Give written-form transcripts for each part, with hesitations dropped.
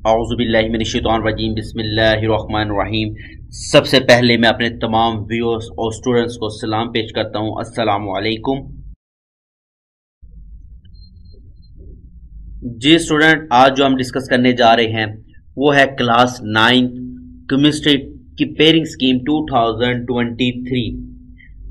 औज़ुबिल्लाहिमिनश्शैतानिर्रजीम बिस्मिल्लाहिर्रहमानिर्रहीम। सबसे पहले मैं अपने तमाम व्यूअर्स और स्टूडेंट्स को सलाम पेश करता हूँ। अस्सलामु अलैकुम। जी स्टूडेंट, आज जो हम डिस्कस करने जा रहे हैं वो है क्लास 9 केमिस्ट्री की pairing scheme 2023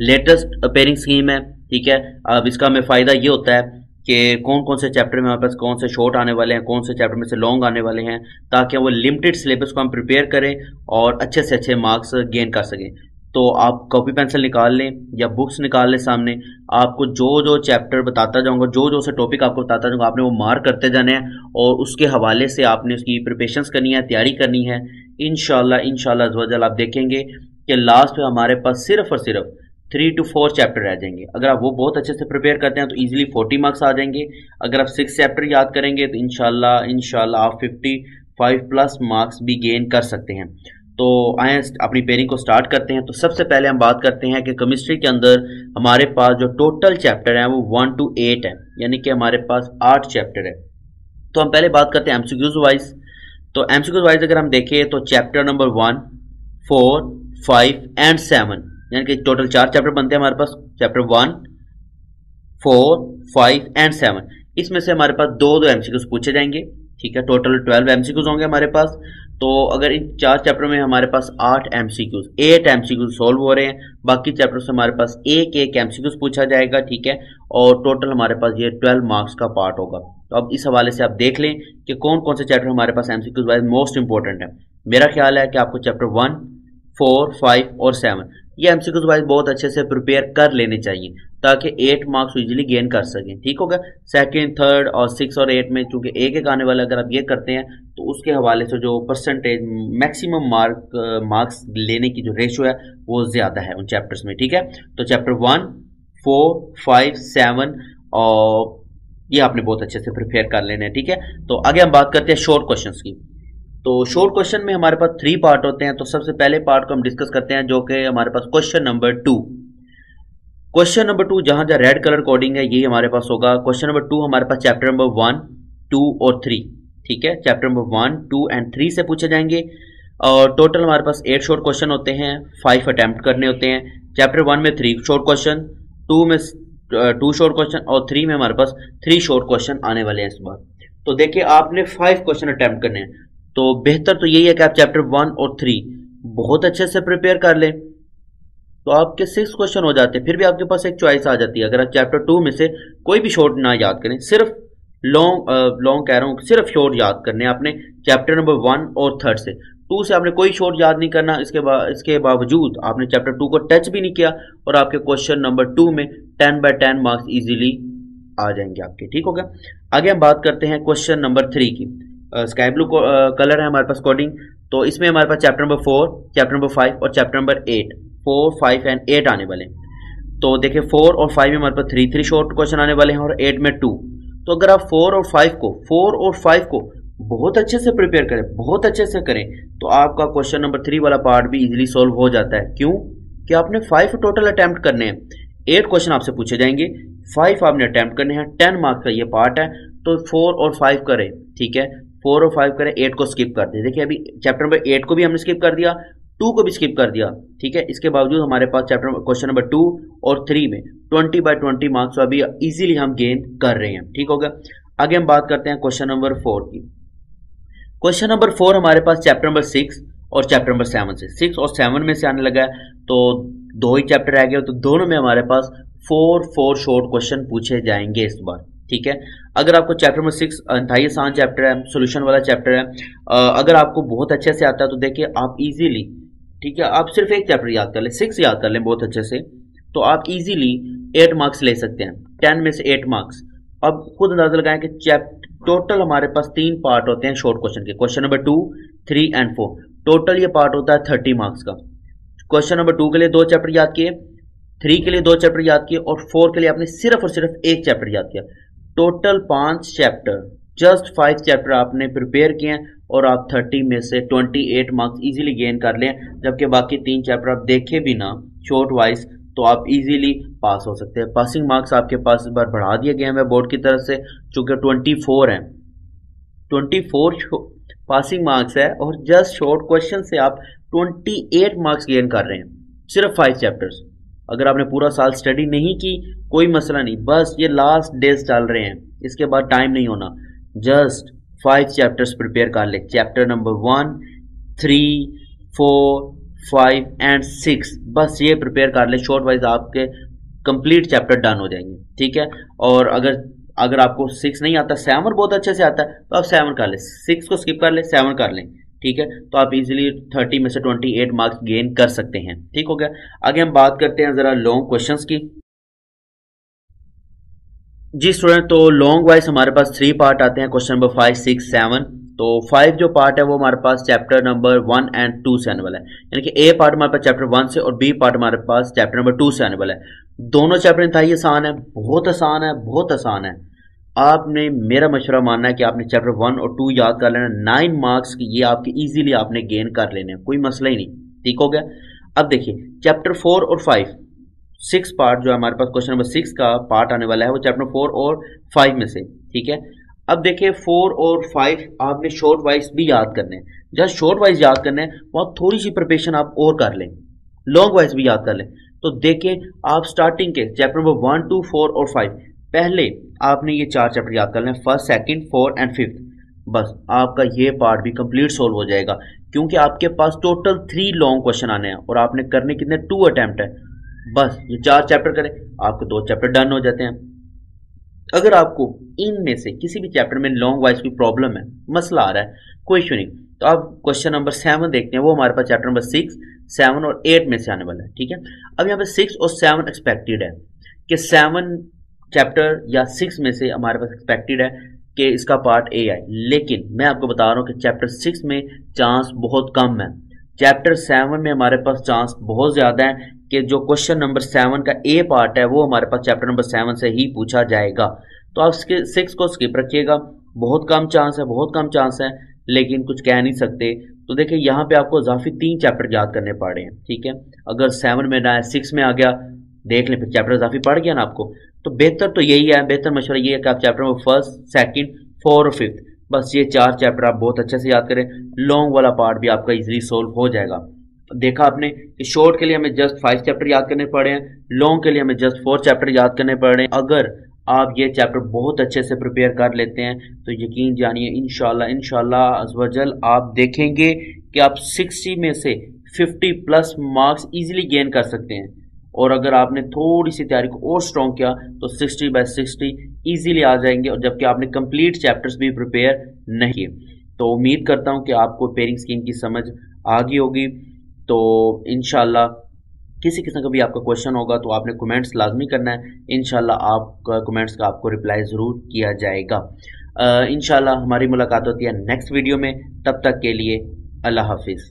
latest pairing scheme है। ठीक है, अब इसका हमें फ़ायदा ये होता है कि कौन कौन से चैप्टर में हमारे पास कौन से शॉर्ट आने वाले हैं, कौन से चैप्टर में से लॉन्ग आने वाले हैं, ताकि वो लिमिटेड सिलेबस को हम प्रिपेयर करें और अच्छे से अच्छे मार्क्स गेन कर सकें। तो आप कॉपी पेंसिल निकाल लें या बुक्स निकाल लें सामने। आपको जो जो चैप्टर बताता जाऊंगा, जो जो से टॉपिक आपको बताता जाऊंगा, आपने वो मार्क करते जाने हैं और उसके हवाले से आपने उसकी प्रिपरेशंस करनी है, तैयारी करनी है। इंशाल्लाह अज़्वजल आप देखेंगे कि लास्ट में हमारे पास सिर्फ और सिर्फ 3 to 4 चैप्टर रह जाएंगे। अगर आप वो बहुत अच्छे से प्रिपेयर करते हैं तो इजीली 40 मार्क्स आ जाएंगे। अगर आप 6 चैप्टर याद करेंगे तो इंशाल्लाह आप 55 प्लस मार्क्स भी गेन कर सकते हैं। तो आए अपनी पेयरिंग को स्टार्ट करते हैं। तो सबसे पहले हम बात करते हैं कि केमिस्ट्री के अंदर हमारे पास जो टोटल चैप्टर हैं वो 1 to 8 है, यानी कि हमारे पास 8 चैप्टर है। तो हम पहले बात करते हैं एमसीक्यूज वाइज। तो एमसीक्यूज वाइज अगर हम देखें तो चैप्टर नंबर 1, 4, 5 एंड 7, यानी कि टोटल 4 चैप्टर बनते हैं हमारे पास। चैप्टर 1, 4, 5 एंड 7, इसमें से हमारे पास दो एमसीक्यूज पूछे जाएंगे। ठीक है, टोटल 12 एमसीक्यूज होंगे हमारे पास। तो अगर इन 4 चैप्टर में हमारे पास 8 एमसीक्यूज सॉल्व हो रहे हैं, बाकी चैप्टर से हमारे पास एक एमसीक्यूज पूछा जाएगा। ठीक है, और टोटल हमारे पास ये 12 मार्क्स का पार्ट होगा। तो अब इस हवाले से आप देख लें कि कौन कौन से चैप्टर हमारे पास एमसीक्यूज वाइज मोस्ट इंपॉर्टेंट है। मेरा ख्याल है कि आपको चैप्टर 1, 4, 5 और 7 ये एमसीक्यूज वाइज बहुत अच्छे से प्रिपेयर कर लेने चाहिए ताकि 8 मार्क्स इजीली गेन कर सकें। ठीक होगा। सेकंड, थर्ड और 6 और 8 में चूंकि एक आने वाला, अगर आप ये करते हैं तो उसके हवाले से जो परसेंटेज मैक्सिमम मार्क्स लेने की जो रेशो है वो ज्यादा है उन चैप्टर्स में। ठीक है, तो चैप्टर 1, 4, 5, 7 और ये आपने बहुत अच्छे से प्रिपेयर कर लेना है। ठीक है, तो आगे हम बात करते हैं शॉर्ट क्वेश्चंस की। तो शॉर्ट क्वेश्चन में हमारे पास 3 पार्ट होते हैं। तो सबसे पहले पार्ट को हम डिस्कस करते हैं जो कि हमारे पास क्वेश्चन नंबर 2। क्वेश्चन नंबर 2 जहां जहां रेड कलर कोडिंग है यही हमारे पास होगा। क्वेश्चन नंबर 2 हमारे पास चैप्टर नंबर 1, 2 और 3। ठीक है, चैप्टर नंबर 1, 2 एंड 3 से पूछे जाएंगे और टोटल हमारे पास 8 शॉर्ट क्वेश्चन होते हैं, 5 अटेम्प्ट करने होते हैं। चैप्टर 1 में 3 शॉर्ट क्वेश्चन, 2 में 2 शॉर्ट क्वेश्चन और 3 में हमारे पास 3 शॉर्ट क्वेश्चन आने वाले हैं इस बार। तो देखिए आपने 5 क्वेश्चन अटेम्प्ट करने हैं, तो बेहतर तो यही है कि आप चैप्टर 1 और 3 बहुत अच्छे से प्रिपेयर कर लें तो आपके 6 क्वेश्चन हो जाते हैं। फिर भी आपके पास एक चॉइस आ जाती है, अगर आप चैप्टर 2 में से कोई भी शॉर्ट ना याद करें, सिर्फ लॉन्ग कह रहा हूं, सिर्फ शॉर्ट याद करने आपने चैप्टर नंबर 1 और 3 से। 2 से आपने कोई शॉर्ट याद नहीं करना। इसके बावजूद आपने चैप्टर 2 को टच भी नहीं किया और आपके क्वेश्चन नंबर 2 में 10 बाय 10 मार्क्स इजीली आ जाएंगे आपके। ठीक हो गया। आगे हम बात करते हैं क्वेश्चन नंबर 3 की। स्काई ब्लू कलर है हमारे पास कोडिंग। तो इसमें हमारे पास चैप्टर नंबर 4, चैप्टर नंबर 5 और चैप्टर नंबर 8, 4, 5 एंड 8 आने वाले हैं। तो देखिए 4 और 5 में हमारे पास 3 शॉर्ट क्वेश्चन आने वाले हैं और 8 में 2। तो अगर आप 4 और 5 को बहुत अच्छे से प्रिपेयर करें, बहुत अच्छे से करें, तो आपका क्वेश्चन नंबर 3 वाला पार्ट भी इजीली सॉल्व हो जाता है। क्यों कि आपने 5 टोटल अटेम्प्ट करने हैं, 8 क्वेश्चन आपसे पूछे जाएंगे, 5 आपने अटेम्प्ट करने हैं, 10 मार्क्स का ये पार्ट है। तो 4 और 5 करें। ठीक है, 4 और 5 करें, 8 को स्किप कर दे। देखिए अभी चैप्टर नंबर 8 को भी हमने स्किप कर दिया, 2 को भी स्किप कर दिया। ठीक है, इसके बावजूद हमारे पास चैप्टर क्वेश्चन नंबर 2 और 3 में 20 बाय 20 मार्क्स अभी इजीली हम गेन कर रहे हैं। ठीक होगा। आगे हम बात करते हैं क्वेश्चन नंबर 4 की। क्वेश्चन नंबर 4 हमारे पास चैप्टर नंबर 6 और चैप्टर नंबर 7 से, 6 और 7 में से आने लगा है। तो 2 ही चैप्टर रह गए, तो दोनों में हमारे पास 4 शॉर्ट क्वेश्चन पूछे जाएंगे इस बार। ठीक है, अगर आपको चैप्टर नंबर 6 इंतहाई आसान चैप्टर है, सोल्यूशन वाला चैप्टर है, अगर आपको बहुत अच्छे से आता है तो देखिए आप इजीली, ठीक है, आप सिर्फ एक चैप्टर याद कर लें, 6 याद कर लें बहुत अच्छे से, तो आप इजीली 8 मार्क्स ले सकते हैं, 10 में से 8 मार्क्स। अब खुद अंदाजा लगाएं कि टोटल हमारे पास 3 पार्ट होते हैं शॉर्ट क्वेश्चन के, क्वेश्चन नंबर 2, 3 एंड 4। टोटल ये पार्ट होता है 30 मार्क्स का। क्वेश्चन नंबर 2 के लिए 2 चैप्टर याद किए, 3 के लिए 2 चैप्टर याद किए और 4 के लिए आपने सिर्फ और सिर्फ 1 चैप्टर याद किया। टोटल 5 चैप्टर, जस्ट 5 चैप्टर आपने प्रिपेयर किए हैं और आप 30 में से 28 मार्क्स इजीली गेन कर लें, जबकि बाकी 3 चैप्टर आप देखे भी ना शॉर्ट वाइज तो आप इजीली पास हो सकते हैं। पासिंग मार्क्स आपके पास इस बार बढ़ा दिए गए हैं बोर्ड की तरफ से, चूंकि 24 हैं, 24 पासिंग मार्क्स है और जस्ट शॉर्ट क्वेश्चन से आप 28 मार्क्स गेन कर रहे हैं, सिर्फ 5 चैप्टर्स। अगर आपने पूरा साल स्टडी नहीं की कोई मसला नहीं, बस ये लास्ट डेज चल रहे हैं, इसके बाद टाइम नहीं होना, जस्ट 5 चैप्टर्स प्रिपेयर कर ले। चैप्टर नंबर 1, 3, 4, 5 एंड 6, बस ये प्रिपेयर कर ले। शॉर्ट वाइज आपके कंप्लीट चैप्टर डन हो जाएंगे, ठीक है। और अगर आपको 6 नहीं आता, 7 बहुत अच्छे से आता है, तो आप 7 कर ले, 6 को स्किप कर ले, 7 कर लें, ठीक है। तो आप इजीली 30 में से 28 मार्क्स गेन कर सकते हैं, ठीक हो गया। आगे हम बात करते हैं जरा लॉन्ग क्वेश्चंस की। जी स्टूडेंट, तो लॉन्ग वाइज हमारे पास 3 पार्ट आते हैं, क्वेश्चन नंबर 5, 6, 7। तो 5 जो पार्ट है वो हमारे पास चैप्टर नंबर 1 एंड 2 से आने वाला है, यानी कि ए पार्ट हमारे पास चैप्टर 1 से और बी पार्ट हमारे पास चैप्टर नंबर 2 से आने वाला है। दोनों चैप्टर इंतहाई आसान है, बहुत आसान है, बहुत आसान है। आपने मेरा मशवरा मानना है कि आपने चैप्टर 1 और 2 याद कर लेना, 9 मार्क्स ये आपके इजीली आपने गेन कर लेने हैं, कोई मसला ही नहीं, ठीक हो गया। अब देखिए चैप्टर 4 और 5, 6 पार्ट जो है हमारे पास क्वेश्चन नंबर 6 का पार्ट आने वाला है वो चैप्टर 4 और 5 में से, ठीक है। अब देखिए 4 और 5 आपने शॉर्ट वाइज भी याद करने हैं, जस्ट शॉर्ट वाइज याद करने हैं, वहां थोड़ी सी प्रिपरेशन आप और कर लें, लॉन्ग वाइज भी याद कर लें। तो देखिए आप स्टार्टिंग के चैप्टर नंबर 1, 2, 4 और 5 पहले आपने ये 4 चैप्टर याद कर लें, फर्स्ट, सेकंड, 4 एंड 5। बस आपका ये पार्ट भी कंप्लीट सोल्व हो जाएगा, क्योंकि आपके पास टोटल 3 लॉन्ग क्वेश्चन आने हैं और आपने करने कितने 2 अटेम्प्ट है। बस ये 4 चैप्टर करें, आपके 2 चैप्टर डन हो जाते हैं। अगर आपको इनमें से किसी भी चैप्टर में लॉन्ग वाइज की प्रॉब्लम है, मसला आ रहा है, कोई इशू नहीं, तो आप क्वेश्चन नंबर 7 देखते हैं, वो हमारे पास चैप्टर नंबर 6, 7 और 8 में से आने वाला है, ठीक है। अब यहाँ पे 6 और 7 एक्सपेक्टेड है कि 7 चैप्टर या 6 में से हमारे पास एक्सपेक्टेड है कि इसका पार्ट ए आए, लेकिन मैं आपको बता रहा हूं कि चैप्टर 6 में चांस बहुत कम है, चैप्टर 7 में हमारे पास चांस बहुत ज्यादा है कि जो क्वेश्चन नंबर 7 का ए पार्ट है वो हमारे पास चैप्टर नंबर 7 से ही पूछा जाएगा। तो आप 6 को स्किप रखिएगा, बहुत कम चांस है, बहुत कम चांस है, लेकिन कुछ कह नहीं सकते। तो देखिए यहाँ पे आपको इजाफी 3 चैप्टर याद करने पड़ रहे हैं, ठीक है। अगर 7 में ना है 6 में आ गया, देख लें, फिर चैप्टर इजाफी पड़ गया ना आपको। तो बेहतर तो यही है, बेहतर मशवरा ये है कि आप चैप्टर नंबर 1, 2, 4 और 5 बस ये 4 चैप्टर आप बहुत अच्छे से याद करें, लॉन्ग वाला पार्ट भी आपका इजीली सोल्व हो जाएगा। देखा आपने कि शॉर्ट के लिए हमें जस्ट 5 चैप्टर याद करने पड़े हैं, लॉन्ग के लिए हमें जस्ट 4 चैप्टर याद करने पड़े हैं। अगर आप ये चैप्टर बहुत अच्छे से प्रिपेयर कर लेते हैं तो यकीन जानिए इंशाल्लाह अज़्वजल आप देखेंगे कि आप 60 में से 50 प्लस मार्क्स इजीली गेन कर सकते हैं। और अगर आपने थोड़ी सी तैयारी को और स्ट्रॉन्ग किया तो 60/60 इजीली आ जाएंगे, और जबकि आपने कंप्लीट चैप्टर्स भी प्रिपेयर नहीं किए। तो उम्मीद करता हूं कि आपको पेयरिंग स्कीम की समझ आ गई होगी। तो इंशाल्लाह किसी किस्म का भी आपका क्वेश्चन होगा तो आपने कमेंट्स लाजमी करना है, इंशाल्लाह आपका कमेंट्स का आपको रिप्लाई ज़रूर किया जाएगा। इंशाल्लाह हमारी मुलाकात होती है नेक्स्ट वीडियो में, तब तक के लिए अल्लाह हाफिज़।